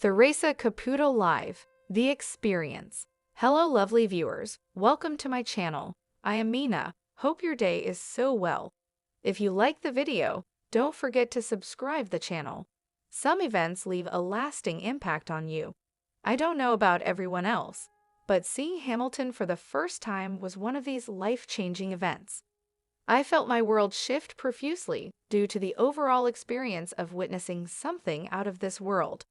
Theresa Caputo Live, The Experience. Hello lovely viewers, welcome to my channel. I am Mina, hope your day is so well. If you like the video, don't forget to subscribe the channel. Some events leave a lasting impact on you. I don't know about everyone else, but seeing Hamilton for the first time was one of these life-changing events. I felt my world shift profusely due to the overall experience of witnessing something out of this world.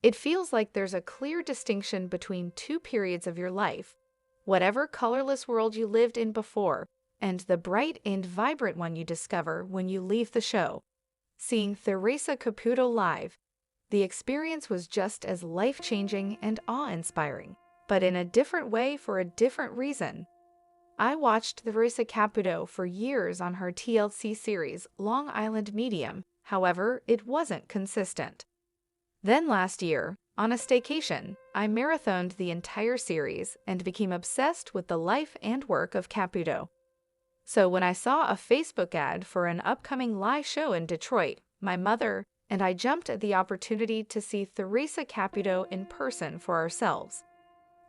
It feels like there's a clear distinction between two periods of your life, whatever colorless world you lived in before, and the bright and vibrant one you discover when you leave the show. Seeing Theresa Caputo live, the experience was just as life-changing and awe-inspiring, but in a different way for a different reason. I watched Theresa Caputo for years on her TLC series Long Island Medium, however, it wasn't consistent. Then last year, on a staycation, I marathoned the entire series and became obsessed with the life and work of Caputo. So when I saw a Facebook ad for an upcoming live show in Detroit, my mother and I jumped at the opportunity to see Theresa Caputo in person for ourselves.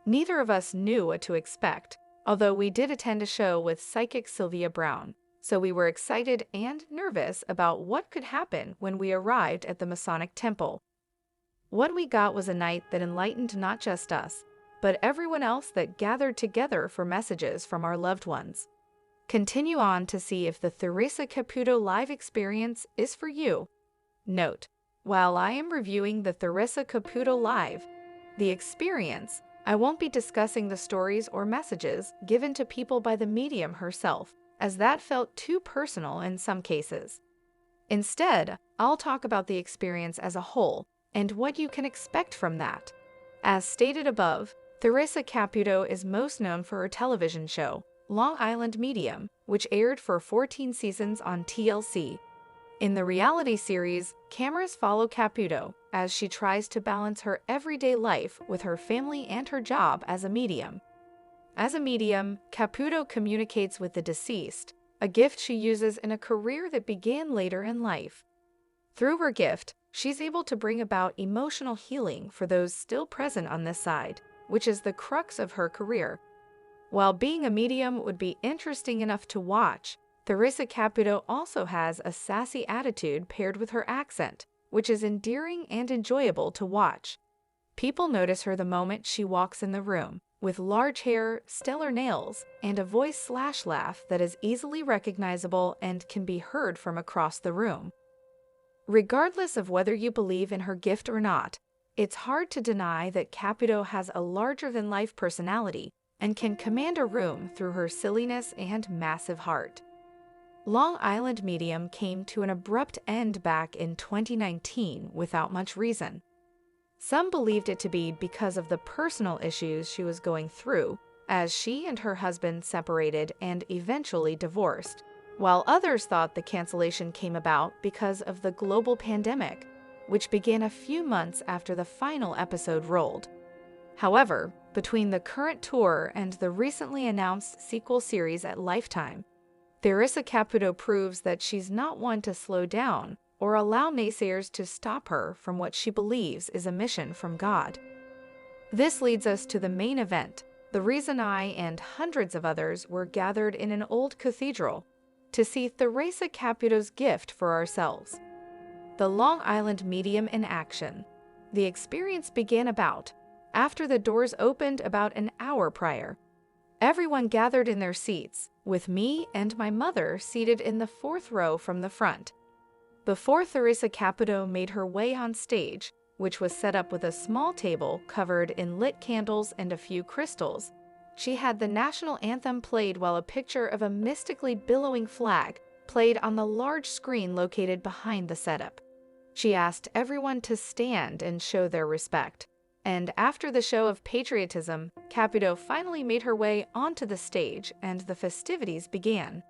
Neither of us knew what to expect, although we did attend a show with psychic Sylvia Brown, so we were excited and nervous about what could happen when we arrived at the Masonic Temple. What we got was a night that enlightened not just us, but everyone else that gathered together for messages from our loved ones. Continue on to see if the Theresa Caputo live experience is for you. Note: while I am reviewing the Theresa Caputo live, the experience, I won't be discussing the stories or messages given to people by the medium herself, as that felt too personal in some cases. Instead, I'll talk about the experience as a whole, and what you can expect from that. As stated above, Theresa Caputo is most known for her television show, Long Island Medium, which aired for 14 seasons on TLC. In the reality series, cameras follow Caputo as she tries to balance her everyday life with her family and her job as a medium. As a medium, Caputo communicates with the deceased, a gift she uses in a career that began later in life. Through her gift, she's able to bring about emotional healing for those still present on this side, which is the crux of her career. While being a medium would be interesting enough to watch, Theresa Caputo also has a sassy attitude paired with her accent, which is endearing and enjoyable to watch. People notice her the moment she walks in the room, with large hair, stellar nails, and a voice/laugh that is easily recognizable and can be heard from across the room. Regardless of whether you believe in her gift or not, it's hard to deny that Caputo has a larger-than-life personality and can command a room through her silliness and massive heart. Long Island Medium came to an abrupt end back in 2019 without much reason. Some believed it to be because of the personal issues she was going through, as she and her husband separated and eventually divorced, while others thought the cancellation came about because of the global pandemic, which began a few months after the final episode rolled. However, between the current tour and the recently announced sequel series at Lifetime, Theresa Caputo proves that she's not one to slow down or allow naysayers to stop her from what she believes is a mission from God. This leads us to the main event, the reason I and hundreds of others were gathered in an old cathedral to see Theresa Caputo's gift for ourselves. The Long Island Medium in action. The experience began after the doors opened about an hour prior. Everyone gathered in their seats, with me and my mother seated in the 4th row from the front. Before Theresa Caputo made her way on stage, which was set up with a small table covered in lit candles and a few crystals, she had the national anthem played while a picture of a mystically billowing flag played on the large screen located behind the setup. She asked everyone to stand and show their respect. And after the show of patriotism, Caputo finally made her way onto the stage and the festivities began.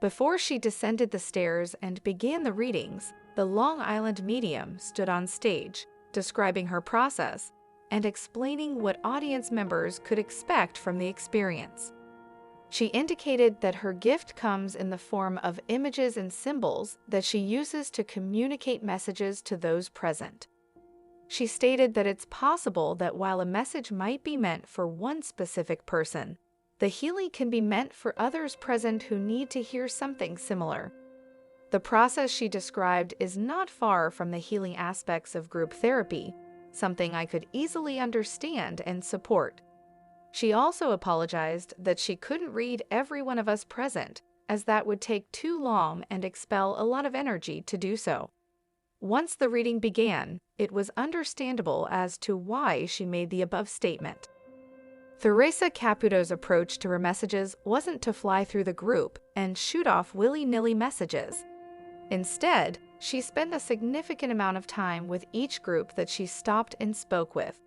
Before she descended the stairs and began the readings, the Long Island Medium stood on stage, describing her process and explaining what audience members could expect from the experience. She indicated that her gift comes in the form of images and symbols that she uses to communicate messages to those present. She stated that it's possible that while a message might be meant for one specific person, the healing can be meant for others present who need to hear something similar. The process she described is not far from the healing aspects of group therapy, something I could easily understand and support. She also apologized that she couldn't read every one of us present, as that would take too long and expel a lot of energy to do so. Once the reading began, it was understandable as to why she made the above statement. Theresa Caputo's approach to her messages wasn't to fly through the group and shoot off willy-nilly messages. Instead, she spent a significant amount of time with each group that she stopped and spoke with.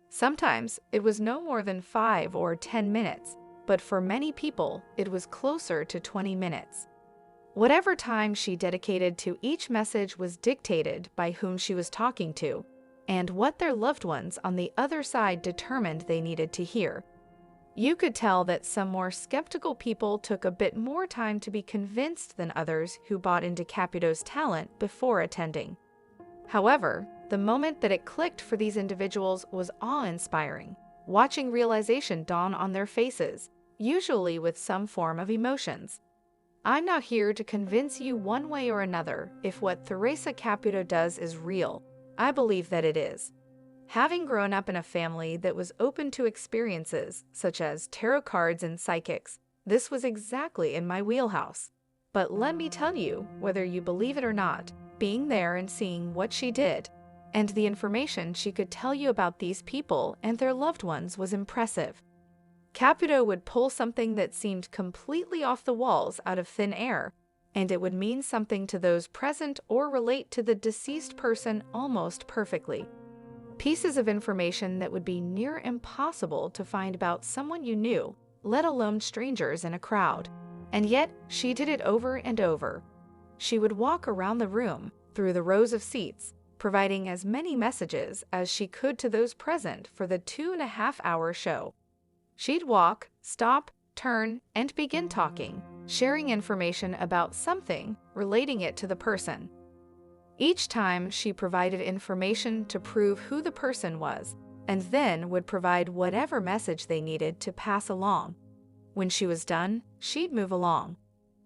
Sometimes it was no more than 5 or 10 minutes, but for many people, it was closer to 20 minutes. Whatever time she dedicated to each message was dictated by whom she was talking to, and what their loved ones on the other side determined they needed to hear. You could tell that some more skeptical people took a bit more time to be convinced than others who bought into Caputo's talent before attending. However, the moment that it clicked for these individuals was awe-inspiring, watching realization dawn on their faces, usually with some form of emotions. I'm not here to convince you one way or another if what Theresa Caputo does is real. I believe that it is. Having grown up in a family that was open to experiences such as tarot cards and psychics, this was exactly in my wheelhouse. But let me tell you, whether you believe it or not, being there and seeing what she did, and the information she could tell you about these people and their loved ones was impressive. Caputo would pull something that seemed completely off the walls out of thin air, and it would mean something to those present or relate to the deceased person almost perfectly. Pieces of information that would be near impossible to find about someone you knew, let alone strangers in a crowd. And yet, she did it over and over. She would walk around the room, through the rows of seats, providing as many messages as she could to those present for the 2.5-hour show. She'd walk, stop, turn, and begin talking, sharing information about something, relating it to the person. Each time she provided information to prove who the person was, and then would provide whatever message they needed to pass along. When she was done, she'd move along.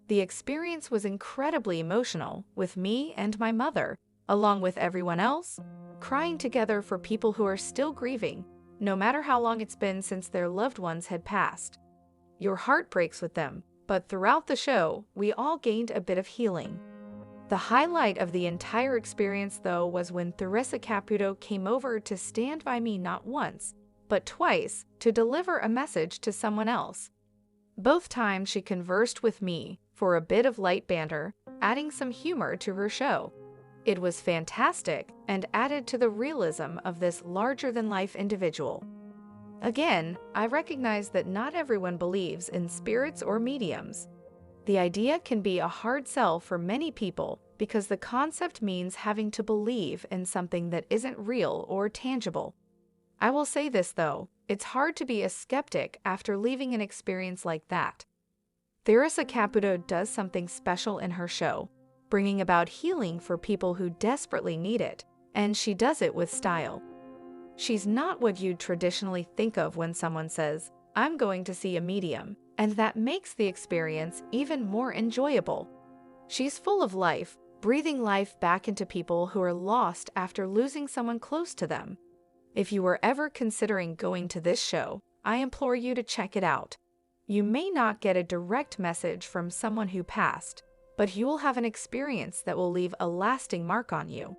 The experience was incredibly emotional, with me and my mother, along with everyone else, crying together for people who are still grieving, no matter how long it's been since their loved ones had passed. Your heart breaks with them, but throughout the show, we all gained a bit of healing. The highlight of the entire experience, though, was when Theresa Caputo came over to stand by me not once, but twice, to deliver a message to someone else. Both times she conversed with me for a bit of light banter, adding some humor to her show. It was fantastic and added to the realism of this larger-than-life individual. Again, I recognize that not everyone believes in spirits or mediums. The idea can be a hard sell for many people because the concept means having to believe in something that isn't real or tangible. I will say this though, it's hard to be a skeptic after leaving an experience like that. Theresa Caputo does something special in her show, bringing about healing for people who desperately need it, and she does it with style. She's not what you'd traditionally think of when someone says, "I'm going to see a medium," and that makes the experience even more enjoyable. She's full of life, breathing life back into people who are lost after losing someone close to them. If you were ever considering going to this show, I implore you to check it out. You may not get a direct message from someone who passed, but you will have an experience that will leave a lasting mark on you.